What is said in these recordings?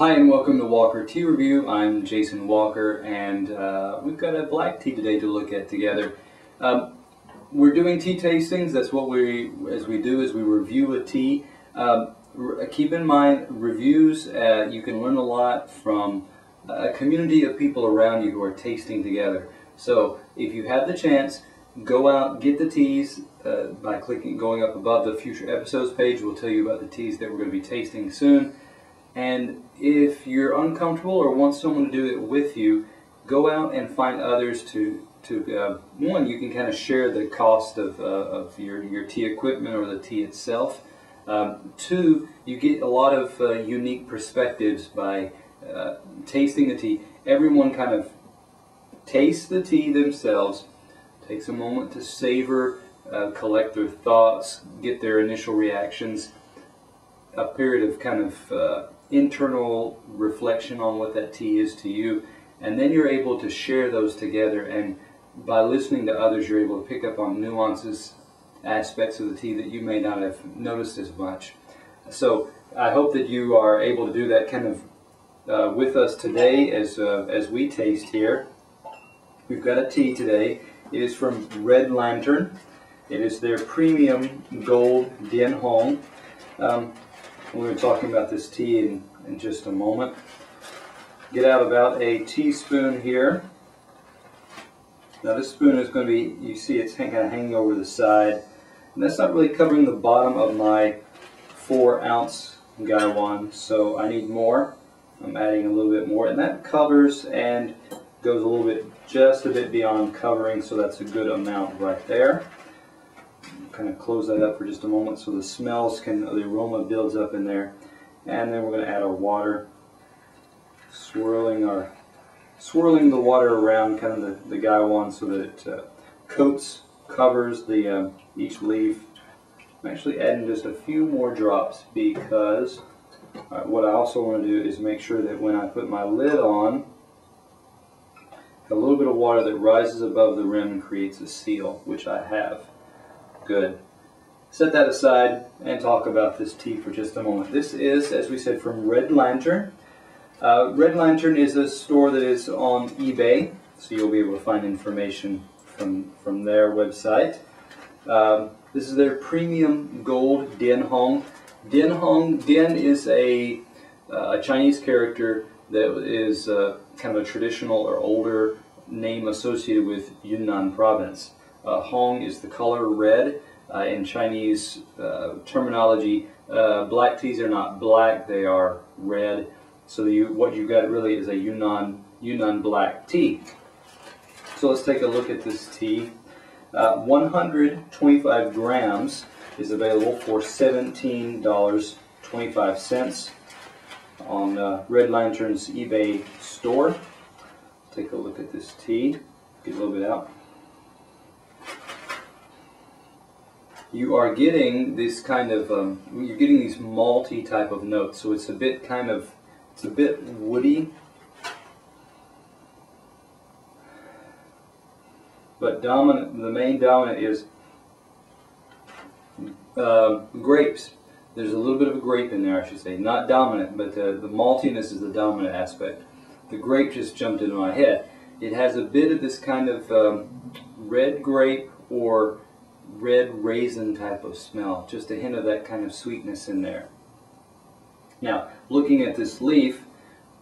Hi and welcome to Walker Tea Review. I'm Jason Walker, and we've got a black tea today to look at together. We're doing tea tastings. That's what we do is we review a tea. Keep in mind, reviews, you can learn a lot from a community of people around you who are tasting together. So if you have the chance, go out, get the teas by going up above the future episodes page. We'll tell you about the teas that we're going to be tasting soon. And if you're uncomfortable or want someone to do it with you, go out and find others one, you can kind of share the cost of your tea equipment or the tea itself. Two, you get a lot of unique perspectives by tasting the tea. Everyone kind of tastes the tea themselves, takes a moment to savor, collect their thoughts, get their initial reactions, a period of kind of internal reflection on what that tea is to you, and then you're able to share those together, and by listening to others you're able to pick up on nuances, aspects of the tea that you may not have noticed as much. So I hope that you are able to do that kind of with us today as we taste here. We've got a tea today. It is from RedLantern. It is their PremiumGoldDianHong. We're talking about this tea in just a moment. Get out about a teaspoon here. Now this spoon is going to be, you see it's kind of hanging over the side. And that's not really covering the bottom of my 4-ounce gaiwan, so I need more. I'm adding a little bit more, and that covers and goes a little bit, just a bit beyond covering, so that's a good amount right there. Kind of close that up for just a moment so the the aroma builds up in there, and then we're going to add our water, swirling the water around kind of the gaiwan so that it covers each leaf. I'm actually adding just a few more drops because what I also want to do is make sure that when I put my lid on, a little bit of water that rises above the rim creates a seal, which I have. Good. Set that aside and talk about this tea for just a moment. This is, as we said, from RedLantern. RedLantern is a store that is on eBay, so you'll be able to find information from their website. This is their PremiumGoldDianHong. Dian is a Chinese character that is kind of a traditional or older name associated with Yunnan province. Hong is the color red. In Chinese terminology, black teas are not black, they are red. So what you've got really is a Yunnan black tea. So let's take a look at this tea. 125 grams is available for $17.25 on RedLantern's eBay store. Take a look at this tea. Get a little bit out. You are getting this kind of you're getting these malty type of notes, so it's a bit woody, but the main dominant is grapes. There's a little bit of a grape in there, I should say, not dominant, but the maltiness is the dominant aspect. The grape just jumped into my head. It has a bit of this kind of red grape or red raisin type of smell, just a hint of that kind of sweetness in there. Now, looking at this leaf,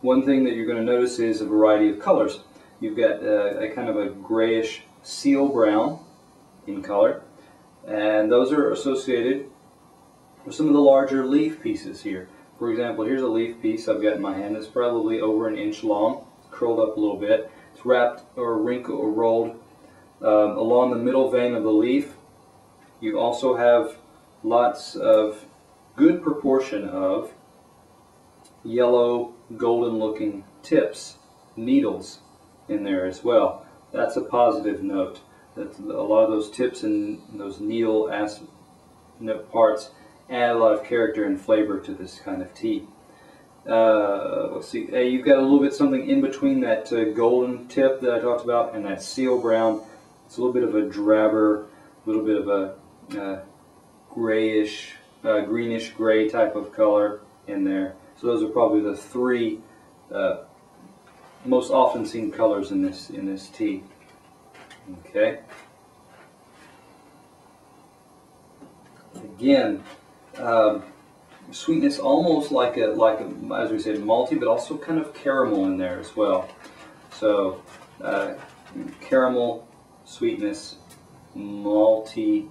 one thing that you're going to notice is a variety of colors. You've got a kind of a grayish seal brown in color, and those are associated with some of the larger leaf pieces here. For example, here's a leaf piece I've got in my hand that's probably over an inch long, curled up a little bit. It's wrapped or wrinkled or rolled along the middle vein of the leaf. You also have lots of good proportion of yellow, golden looking tips, needles in there as well. That's a positive note. That a lot of those tips and those needle parts add a lot of character and flavor to this kind of tea. Let's see, you've got a little bit something in between that golden tip that I talked about and that seal brown. It's a little bit of a drabber, a little bit of a grayish, greenish gray type of color in there. So those are probably the three most often seen colors in this tea. Okay. Again, sweetness almost like a as we said, malty, but also kind of caramel in there as well. So caramel, sweetness, malty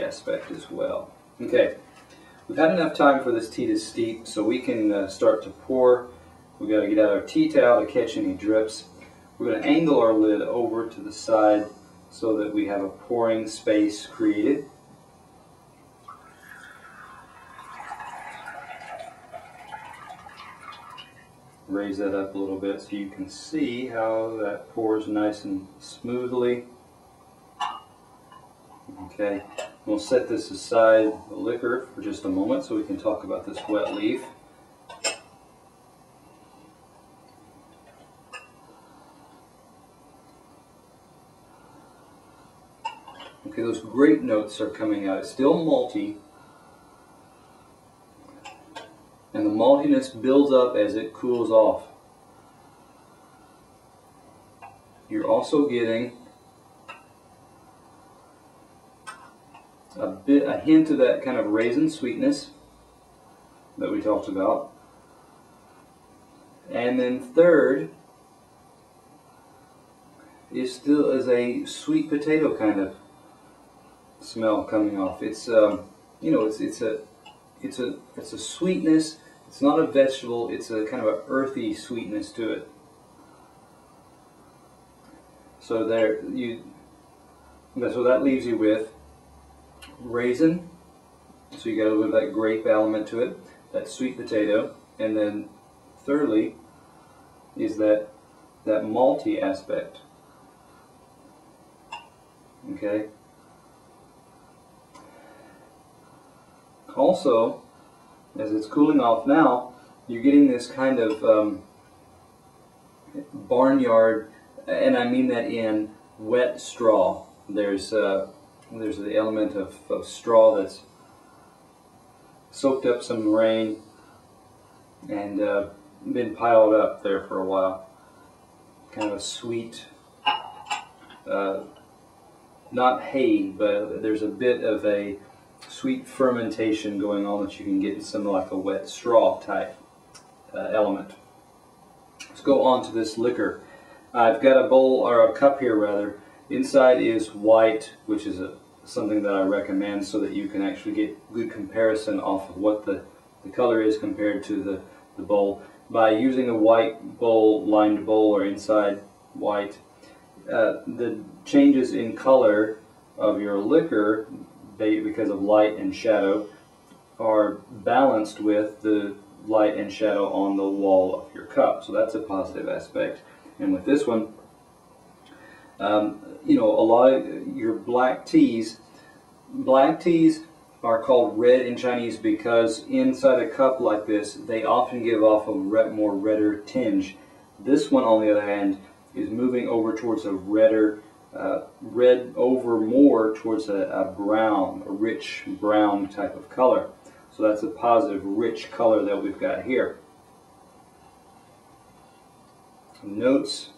aspect as well. Okay, we've had enough time for this tea to steep, so we can start to pour. We've got to get out our tea towel to catch any drips. We're going to angle our lid over to the side so that we have a pouring space created. Raise that up a little bit so you can see how that pours nice and smoothly. Okay, we'll set this aside, the liquor, for just a moment so we can talk about this wet leaf. Okay, those grape notes are coming out. It's still malty, and the maltiness builds up as it cools off. You're also getting a hint of that kind of raisin sweetness that we talked about. And then third is still a sweet potato kind of smell coming off. It's you know, it's a sweetness. It's not a vegetable. It's a kind of an earthy sweetness to it. So so that leaves you with raisin. So you got a little bit of that grape element to it, that sweet potato, and then thirdly is that malty aspect. Okay. Also, as it's cooling off now, you're getting this kind of barnyard, and I mean that in wet straw. There's the element of straw that's soaked up some rain and been piled up there for a while. Kind of a sweet, not hay, but there's a bit of a sweet fermentation going on that you can get in something like a wet straw type element. Let's go on to this liquor. I've got a bowl, or a cup here rather. Inside is white, which is something that I recommend so that you can actually get good comparison off of what the color is compared to the bowl. By using a white bowl, lined bowl, or inside white, the changes in color of your liquor, because of light and shadow, are balanced with the light and shadow on the wall of your cup. So that's a positive aspect. And with this one, you know, a lot of your black teas are called red in Chinese because inside a cup like this, they often give off a more redder tinge. This one, on the other hand, is moving over towards a redder, red over more towards a brown, a rich brown type of color. So that's a positive, rich color that we've got here. Notes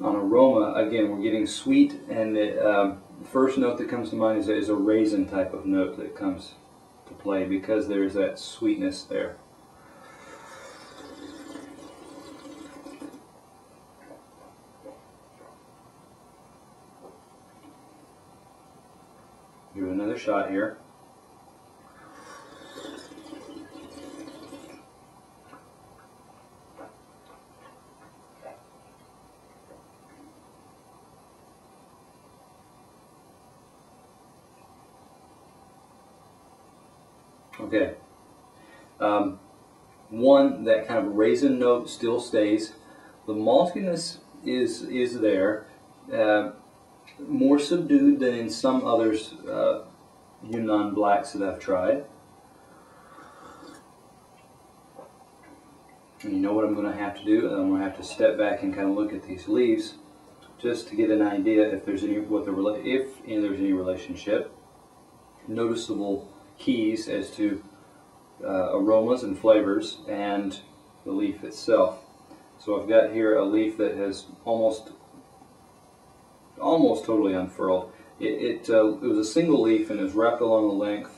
on aroma, again, we're getting sweet, and the first note that comes to mind is a raisin type of note that comes to play because there's that sweetness there. Give it another shot here. Okay. One, that kind of raisin note still stays. The maltiness is there, more subdued than in some others Yunnan blacks that I've tried. And you know what I'm going to have to do? I'm going to have to step back and kind of look at these leaves just to get an idea if there's any there's any relationship, noticeable keys as to aromas and flavors and the leaf itself. So I've got here a leaf that has almost totally unfurled. It was a single leaf and is wrapped along the length,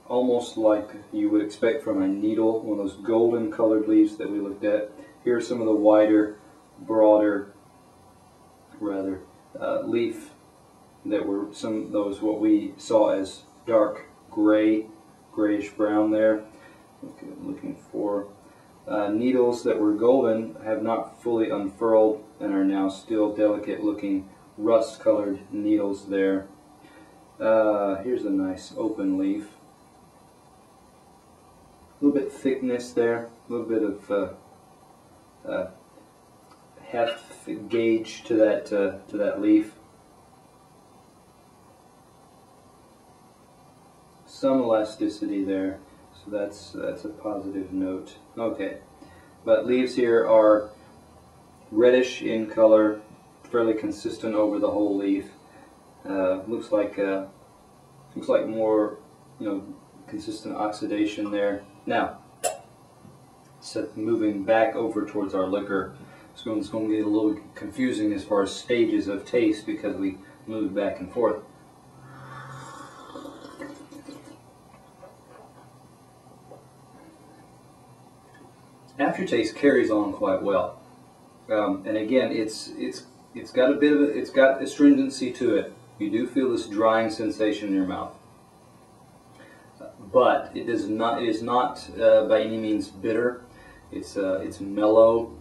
almost like you would expect from a needle, one of those golden colored leaves that we looked at. Here are some of the wider, broader, rather, leaf that were some of those what we saw as dark gray, grayish brown there. Looking for needles that were golden, have not fully unfurled and are now still delicate looking rust colored needles there. Here's a nice open leaf. A little bit thickness there, a little bit of heft gauge to that leaf. Some elasticity there, so that's a positive note. Okay, but leaves here are reddish in color, fairly consistent over the whole leaf. Looks like more, consistent oxidation there. Now, so moving back over towards our liquor, it's going to get a little confusing as far as stages of taste because we moved back and forth. Aftertaste carries on quite well, and again, it's got a bit of it's got astringency to it. You do feel this drying sensation in your mouth, but it is not by any means bitter. It's mellow.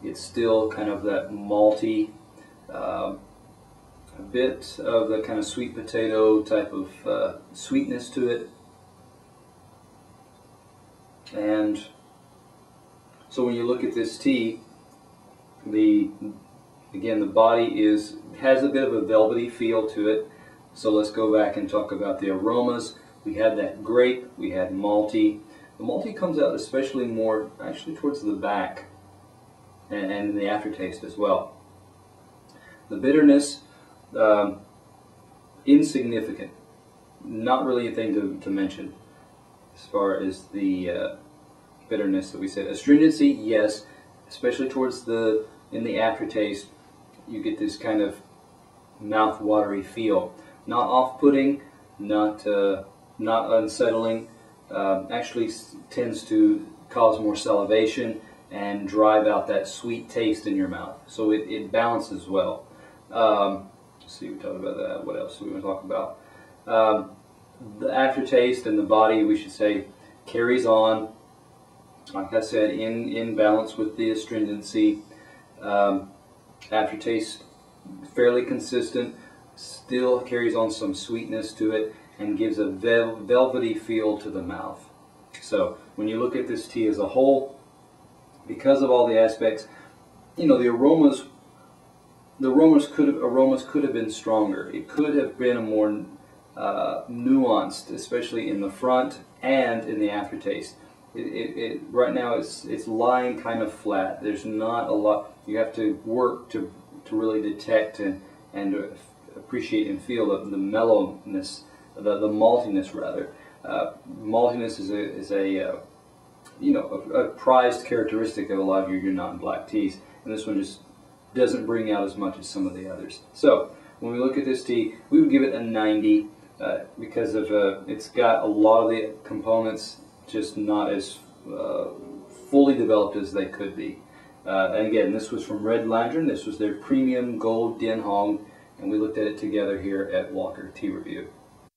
It's still kind of that malty, a bit of the kind of sweet potato type of sweetness to it, and so when you look at this tea, the body has a bit of a velvety feel to it. So let's go back and talk about the aromas. We had that grape, we had malty. The malty comes out especially more actually towards the back and in the aftertaste as well. The bitterness, insignificant, not really a thing to mention as far as the bitterness that we said. Astringency, yes, especially towards in the aftertaste, you get this kind of mouth-watery feel. Not off-putting, not unsettling. Actually tends to cause more salivation and drive out that sweet taste in your mouth. So it balances well. Let's see, we talked about that. What else do we want to talk about? The aftertaste and the body, we should say, carries on. Like I said, in balance with the astringency. Aftertaste fairly consistent, still carries on some sweetness to it, and gives a velvety feel to the mouth. So when you look at this tea as a whole, because of all the aspects, the aromas could have been stronger. It could have been a more nuanced, especially in the front and in the aftertaste. Right now it's lying kind of flat. There's not a lot. You have to work to really detect and appreciate and feel the mellowness, the maltiness rather. Maltiness is a prized characteristic of a lot of your non-black teas, and this one just doesn't bring out as much as some of the others. So when we look at this tea, we would give it a 90 because of it's got a lot of the components just not as fully developed as they could be. And again, this was from Red Lantern. This was their Premium Gold DianHong, and we looked at it together here at Walker Tea Review.